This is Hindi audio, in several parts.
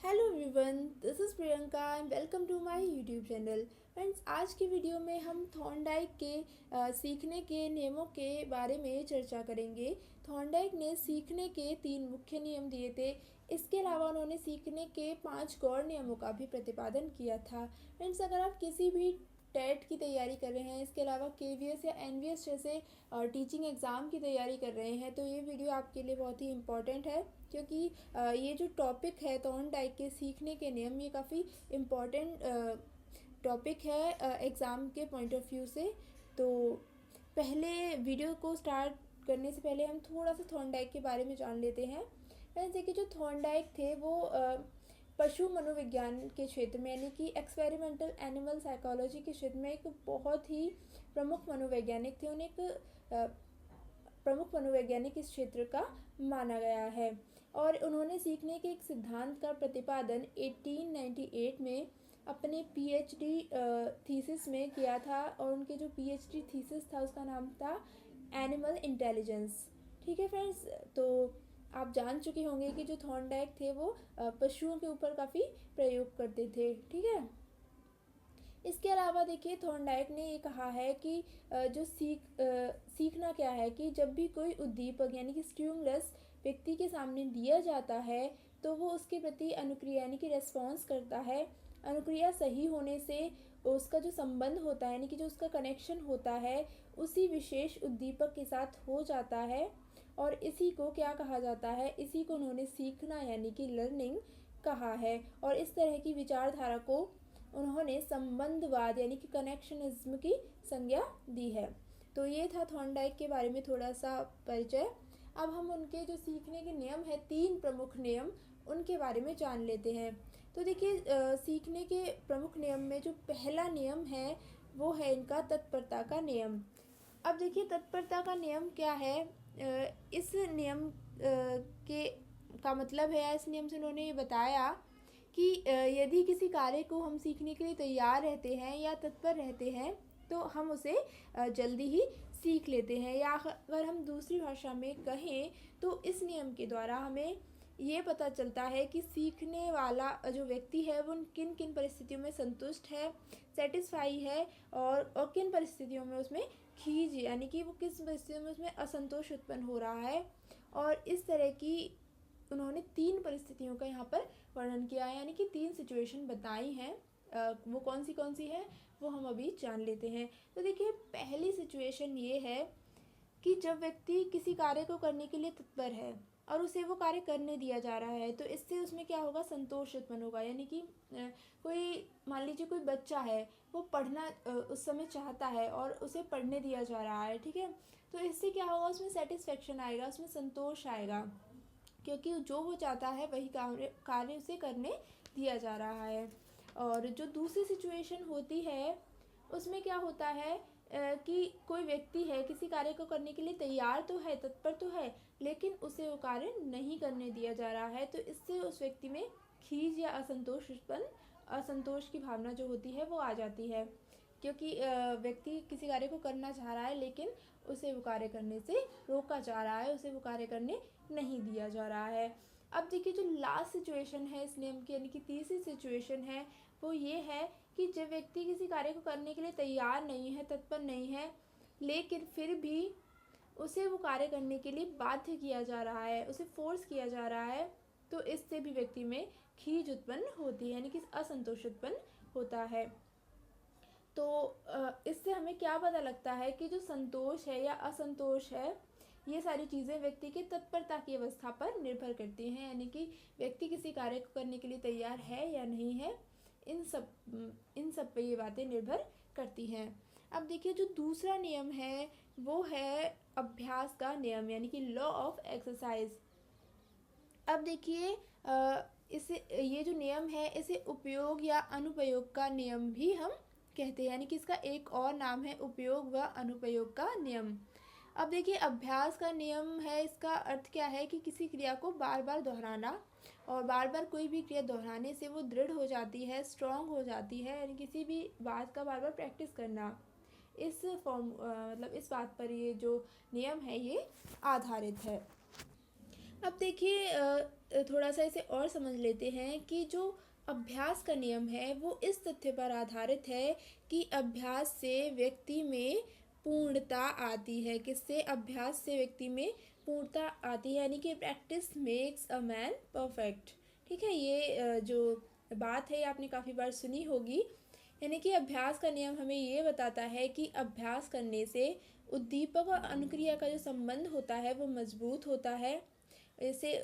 Hello everyone, this is Priyanka and welcome to my YouTube channel. Friends, आज की वीडियो में हम थॉर्नडाइक के सीखने के नियमों के बारे में चर्चा करेंगे। थॉर्नडाइक ने सीखने के 3 मुख्य नियम दिए थे। इसके अलावा उन्होंने सीखने के 5 गौर नियमों का भी प्रतिपादन किया था। फ्रेंड्स, अगर आप किसी भी टेट की तैयारी कर रहे हैं, इसके अलावा केवीएस या एनवीएस जैसे टीचिंग एग्ज़ाम की तैयारी कर रहे हैं, तो ये वीडियो आपके लिए बहुत ही इम्पॉर्टेंट है, क्योंकि ये जो टॉपिक है थॉर्नडाइक के सीखने के नियम, ये काफ़ी इम्पॉर्टेंट टॉपिक है एग्ज़ाम के पॉइंट ऑफ व्यू से। तो पहले वीडियो को स्टार्ट करने से पहले हम थोड़ा सा थॉर्नडाइक के बारे में जान लेते हैं। फ्रेंड्स, देखिए, जो थॉर्नडाइक थे वो पशु मनोविज्ञान के क्षेत्र में, यानी कि एक्सपेरिमेंटल एनिमल साइकोलॉजी के क्षेत्र में एक बहुत ही प्रमुख मनोवैज्ञानिक थे। उन्हें एक प्रमुख मनोवैज्ञानिक इस क्षेत्र का माना गया है, और उन्होंने सीखने के एक सिद्धांत का प्रतिपादन 1898 में अपने पीएचडी थीसिस में किया था, और उनके जो पीएचडी थीसिस था उसका नाम था एनिमल इंटेलिजेंस। ठीक है फ्रेंड्स, तो आप जान चुके होंगे कि जो थॉर्नडाइक थे वो पशुओं के ऊपर काफ़ी प्रयोग करते थे। ठीक है, इसके अलावा देखिए, थॉर्नडाइक ने ये कहा है कि जो सीखना क्या है कि जब भी कोई उद्दीपक यानी कि स्टिमुलस व्यक्ति के सामने दिया जाता है, तो वो उसके प्रति अनुक्रिया यानी कि रेस्पॉन्स करता है। अनुक्रिया सही होने से उसका जो संबंध होता है, यानी कि जो उसका कनेक्शन होता है, उसी विशेष उद्दीपक के साथ हो जाता है, और इसी को क्या कहा जाता है, इसी को उन्होंने सीखना यानी कि लर्निंग कहा है। और इस तरह की विचारधारा को उन्होंने संबंधवाद यानी कि कनेक्शनिज्म की संज्ञा दी है। तो ये था थॉर्नडाइक के बारे में थोड़ा सा परिचय। अब हम उनके जो सीखने के नियम है, 3 प्रमुख नियम, उनके बारे में जान लेते हैं। तो देखिए, सीखने के प्रमुख नियम में जो पहला नियम है वो है इनका तत्परता का नियम। अब देखिए, तत्परता का नियम क्या है। इस नियम के का मतलब है, इस नियम से उन्होंने ये बताया कि यदि किसी कार्य को हम सीखने के लिए तैयार रहते हैं या तत्पर रहते हैं, तो हम उसे जल्दी ही सीख लेते हैं। या अगर हम दूसरी भाषा में कहें, तो इस नियम के द्वारा हमें ये पता चलता है कि सीखने वाला जो व्यक्ति है वो किन किन परिस्थितियों में संतुष्ट है, सेटिस्फाई है, और किन परिस्थितियों में उसमें खींच यानी कि वो किस परिस्थितियों में उसमें असंतोष उत्पन्न हो रहा है। और इस तरह की उन्होंने 3 परिस्थितियों का यहाँ पर वर्णन किया है, यानी कि 3 सिचुएशन बताई हैं। वो कौन सी है वो हम अभी जान लेते हैं। तो देखिए, पहली सिचुएशन ये है कि जब व्यक्ति किसी कार्य को करने के लिए तत्पर है और उसे वो कार्य करने दिया जा रहा है, तो इससे उसमें क्या होगा, संतोष उत्पन्न होगा। यानी कि कोई, मान लीजिए कोई बच्चा है, वो पढ़ना उस समय चाहता है और उसे पढ़ने दिया जा रहा है। ठीक है, तो इससे क्या होगा, उसमें सेटिस्फेक्शन आएगा, उसमें संतोष आएगा, क्योंकि जो वो चाहता है वही कार्य उसे करने दिया जा रहा है। और जो दूसरी सिचुएशन होती है, उसमें क्या होता है कि कोई व्यक्ति है, किसी कार्य को करने के लिए तैयार तो है, तत्पर तो है, लेकिन उसे वो कार्य नहीं करने दिया जा रहा है, तो इससे उस व्यक्ति में खीज या असंतोष की भावना जो होती है वो आ जाती है, क्योंकि व्यक्ति किसी कार्य को करना चाह रहा है, लेकिन उसे वो कार्य करने से रोका जा रहा है, उसे वो कार्य करने नहीं दिया जा रहा है। अब देखिए, जो लास्ट सिचुएशन है इस नियम की, यानी कि तीसरी सिचुएशन है, वो ये है कि जब व्यक्ति किसी कार्य को करने के लिए तैयार नहीं है, तत्पर नहीं है, लेकिन फिर भी उसे वो कार्य करने के लिए बाध्य किया जा रहा है, उसे फोर्स किया जा रहा है, तो इससे भी व्यक्ति में खीज उत्पन्न होती है, यानी कि असंतोष उत्पन्न होता है। तो इससे हमें क्या पता लगता है कि जो संतोष है या असंतोष है, ये सारी चीज़ें व्यक्ति की तत्परता की अवस्था पर निर्भर करती हैं, यानी कि व्यक्ति किसी कार्य को करने के लिए तैयार है या नहीं है, इन सब पे ये बातें निर्भर करती हैं। अब देखिए, जो दूसरा नियम है वो है अभ्यास का नियम, यानी कि लॉ ऑफ एक्सरसाइज। अब देखिए, इसे, ये जो नियम है, इसे उपयोग या अनुपयोग का नियम भी हम कहते हैं, यानी कि इसका एक और नाम है उपयोग व अनुपयोग का नियम। अब देखिए, अभ्यास का नियम है, इसका अर्थ क्या है कि किसी क्रिया को बार बार दोहराना, और बार बार कोई भी क्रिया दोहराने से वो दृढ़ हो जाती है, स्ट्रॉन्ग हो जाती है, यानी किसी भी बात का बार बार प्रैक्टिस करना। इस बात पर ये जो नियम है ये आधारित है। अब देखिए थोड़ा सा इसे और समझ लेते हैं कि जो अभ्यास का नियम है वो इस तथ्य पर आधारित है कि अभ्यास से व्यक्ति में पूर्णता आती है। किससे? अभ्यास से व्यक्ति में पूर्णता आती है, यानी कि practice makes a man perfect. ठीक है, ये जो बात है ये आपने काफ़ी बार सुनी होगी। यानी कि अभ्यास का नियम हमें ये बताता है कि अभ्यास करने से उद्दीपक और अनुक्रिया का जो संबंध होता है वो मजबूत होता है। ऐसे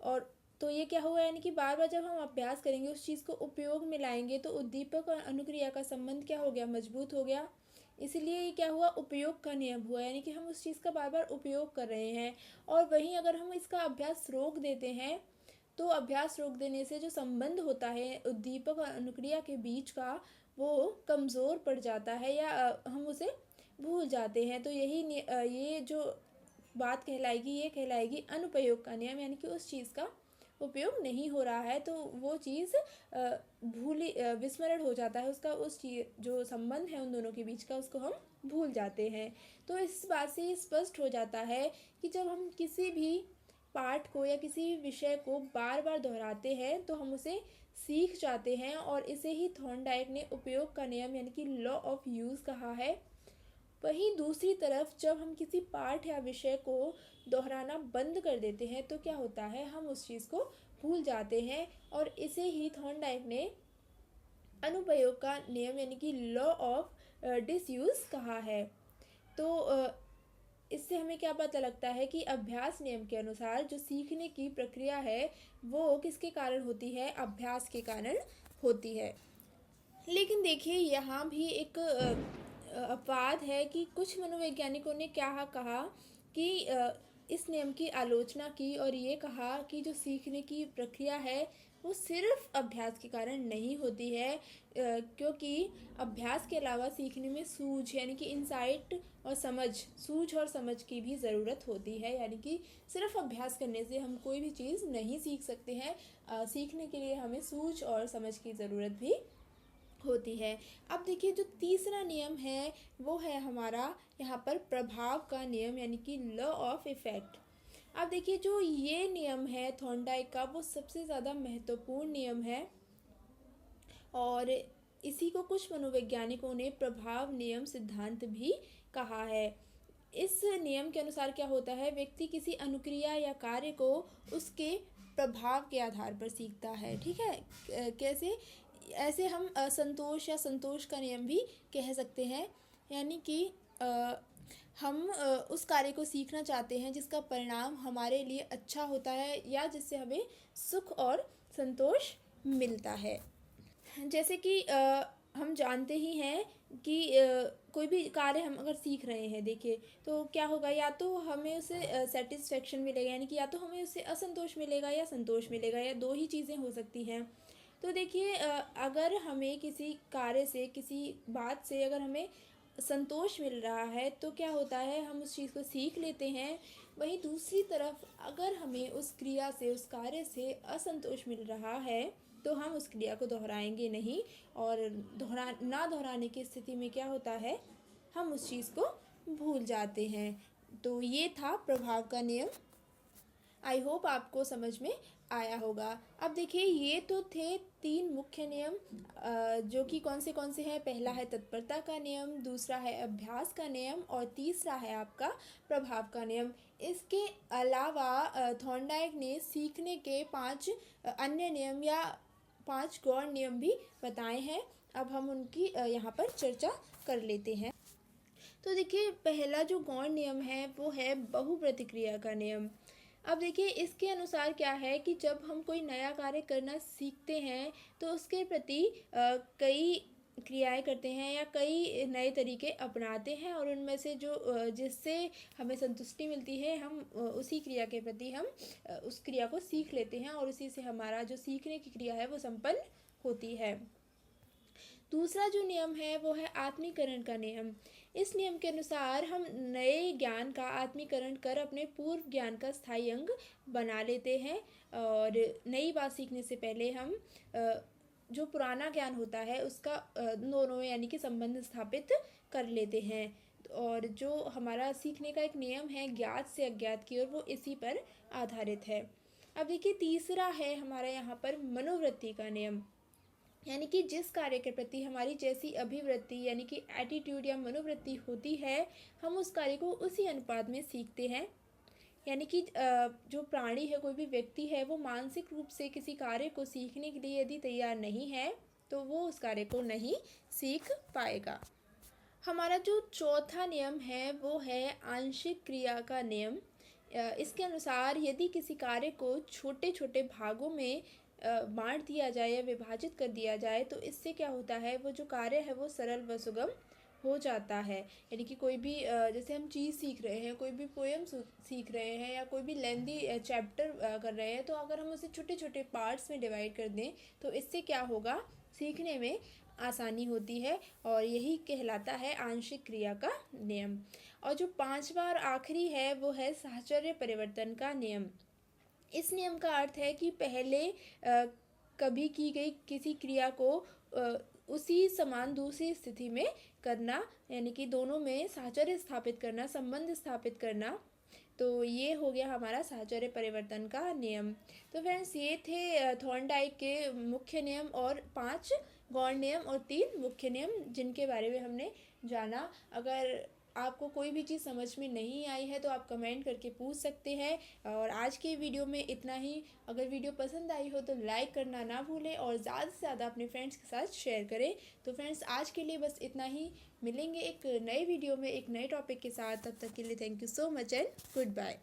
और तो ये क्या हुआ, यानी कि बार बार जब हम अभ्यास करेंगे उस चीज़ को उपयोग में लाएंगे तो उद्दीपक और अनुक्रिया का संबंध क्या हो गया? मजबूत हो गया। इसलिए ये क्या हुआ? उपयोग का नियम हुआ, यानी कि हम उस चीज़ का बार बार उपयोग कर रहे हैं। और वहीं अगर हम इसका अभ्यास रोक देते हैं तो अभ्यास रोक देने से जो संबंध होता है उद्दीपक और अनुक्रिया के बीच का वो कमज़ोर पड़ जाता है या हम उसे भूल जाते हैं। तो ये जो बात कहलाएगी ये कहलाएगी अनुपयोग का नियम, यानी कि उस चीज़ का उपयोग नहीं हो रहा है तो वो चीज़ विस्मरण हो जाता है उसका, उस चीज़ जो संबंध है उन दोनों के बीच का उसको हम भूल जाते हैं। तो इस बात से ये स्पष्ट हो जाता है कि जब हम किसी भी पाठ को या किसी भी विषय को बार बार दोहराते हैं तो हम उसे सीख जाते हैं, और इसे ही थॉर्नडाइक ने उपयोग का नियम यानी कि लॉ ऑफ यूज़ कहा है। वहीं दूसरी तरफ जब हम किसी पाठ या विषय को दोहराना बंद कर देते हैं तो क्या होता है? हम उस चीज़ को भूल जाते हैं, और इसे ही थॉर्नडाइक ने अनुप्रयोग का नियम यानी कि लॉ ऑफ डिसयूज़ कहा है। तो इससे हमें क्या पता लगता है कि अभ्यास नियम के अनुसार जो सीखने की प्रक्रिया है वो किसके कारण होती है? अभ्यास के कारण होती है। लेकिन देखिए यहाँ भी एक अपवाद है कि कुछ मनोवैज्ञानिकों ने क्या कहा कि इस नियम की आलोचना की और ये कहा कि जो सीखने की प्रक्रिया है वो सिर्फ अभ्यास के कारण नहीं होती है, क्योंकि अभ्यास के अलावा सीखने में सूझ यानी कि इंसाइट और सूझ और समझ की भी ज़रूरत होती है। यानी कि सिर्फ अभ्यास करने से हम कोई भी चीज़ नहीं सीख सकते हैं। सीखने के लिए हमें सूझ और समझ की ज़रूरत भी होती है। अब देखिए जो तीसरा नियम है वो है हमारा यहाँ पर प्रभाव का नियम यानी कि लॉ ऑफ इफ़ेक्ट। अब देखिए जो ये नियम है थॉर्नडाइक का वो सबसे ज़्यादा महत्वपूर्ण नियम है, और इसी को कुछ मनोवैज्ञानिकों ने प्रभाव नियम सिद्धांत भी कहा है। इस नियम के अनुसार क्या होता है? व्यक्ति किसी अनुक्रिया या कार्य को उसके प्रभाव के आधार पर सीखता है। ठीक है, कैसे? ऐसे हम असंतोष या संतोष का नियम भी कह सकते हैं, यानी कि हम उस कार्य को सीखना चाहते हैं जिसका परिणाम हमारे लिए अच्छा होता है या जिससे हमें सुख और संतोष मिलता है। जैसे कि हम जानते ही हैं कि कोई भी कार्य हम अगर सीख रहे हैं देखिए तो क्या होगा, या तो हमें उससे सेटिस्फेक्शन मिलेगा यानी कि या तो हमें उससे असंतोष मिलेगा या संतोष मिलेगा, या दो ही चीज़ें हो सकती हैं। तो देखिए अगर हमें किसी कार्य से किसी बात से अगर हमें संतोष मिल रहा है तो क्या होता है? हम उस चीज़ को सीख लेते हैं। वहीं दूसरी तरफ अगर हमें उस क्रिया से उस कार्य से असंतोष मिल रहा है तो हम उस क्रिया को दोहराएंगे नहीं, और दोहराने की स्थिति में क्या होता है? हम उस चीज़ को भूल जाते हैं। तो ये था प्रभाव का नियम। आई होप आपको समझ में आया होगा। अब देखिए ये तो थे 3 मुख्य नियम, जो कि कौन से हैं? पहला है तत्परता का नियम, दूसरा है अभ्यास का नियम और तीसरा है आपका प्रभाव का नियम। इसके अलावा थॉर्नडाइक ने सीखने के 5 अन्य नियम या 5 गौण नियम भी बताए हैं। अब हम उनकी यहाँ पर चर्चा कर लेते हैं। तो देखिए पहला जो गौण नियम है वो है बहुप्रतिक्रिया का नियम। अब देखिए इसके अनुसार क्या है कि जब हम कोई नया कार्य करना सीखते हैं तो उसके प्रति कई क्रियाएं करते हैं या कई नए तरीके अपनाते हैं, और उनमें से जो जिससे हमें संतुष्टि मिलती है हम उसी क्रिया के प्रति हम उस क्रिया को सीख लेते हैं, और उसी से हमारा जो सीखने की क्रिया है वो संपन्न होती है। दूसरा जो नियम है वो है आत्मीकरण का नियम। इस नियम के अनुसार हम नए ज्ञान का आत्मीकरण कर अपने पूर्व ज्ञान का स्थायी अंग बना लेते हैं, और नई बात सीखने से पहले हम जो पुराना ज्ञान होता है उसका दोनों यानी कि संबंध स्थापित कर लेते हैं। और जो हमारा सीखने का एक नियम है ज्ञात से अज्ञात की ओर, वो इसी पर आधारित है। अब देखिए तीसरा है हमारा यहाँ पर मनोवृत्ति का नियम, यानी कि जिस कार्य के प्रति हमारी जैसी अभिवृत्ति यानी कि एटीट्यूड या मनोवृत्ति होती है, हम उस कार्य को उसी अनुपात में सीखते हैं। यानी कि जो प्राणी है, कोई भी व्यक्ति है, वो मानसिक रूप से किसी कार्य को सीखने के लिए यदि तैयार नहीं है तो वो उस कार्य को नहीं सीख पाएगा। हमारा जो चौथा नियम है वो है आंशिक क्रिया का नियम। इसके अनुसार यदि किसी कार्य को छोटे छोटे भागों में बांट दिया जाए या विभाजित कर दिया जाए तो इससे क्या होता है, वो जो कार्य है वो सरल व सुगम हो जाता है। यानी कि कोई भी जैसे हम चीज़ सीख रहे हैं, कोई भी पोएम सीख रहे हैं या कोई भी लेंदी चैप्टर कर रहे हैं, तो अगर हम उसे छोटे छोटे पार्ट्स में डिवाइड कर दें तो इससे क्या होगा, सीखने में आसानी होती है, और यही कहलाता है आंशिक क्रिया का नियम। और जो पांचवा और आखिरी है वो है साहचर्य परिवर्तन का नियम। इस नियम का अर्थ है कि पहले कभी की गई किसी क्रिया को उसी समान दूसरी स्थिति में करना, यानी कि दोनों में साहचर्य स्थापित करना, संबंध स्थापित करना। तो ये हो गया हमारा साहचर्य परिवर्तन का नियम। तो फ्रेंड्स ये थे थॉर्नडाइक के मुख्य नियम, और 5 गौण नियम और 3 मुख्य नियम जिनके बारे में हमने जाना। अगर आपको कोई भी चीज़ समझ में नहीं आई है तो आप कमेंट करके पूछ सकते हैं। और आज के वीडियो में इतना ही। अगर वीडियो पसंद आई हो तो लाइक करना ना भूलें और ज़्यादा से ज़्यादा अपने फ्रेंड्स के साथ शेयर करें। तो फ्रेंड्स आज के लिए बस इतना ही। मिलेंगे एक नए वीडियो में एक नए टॉपिक के साथ। तब तक के लिए thank you so much and good bye.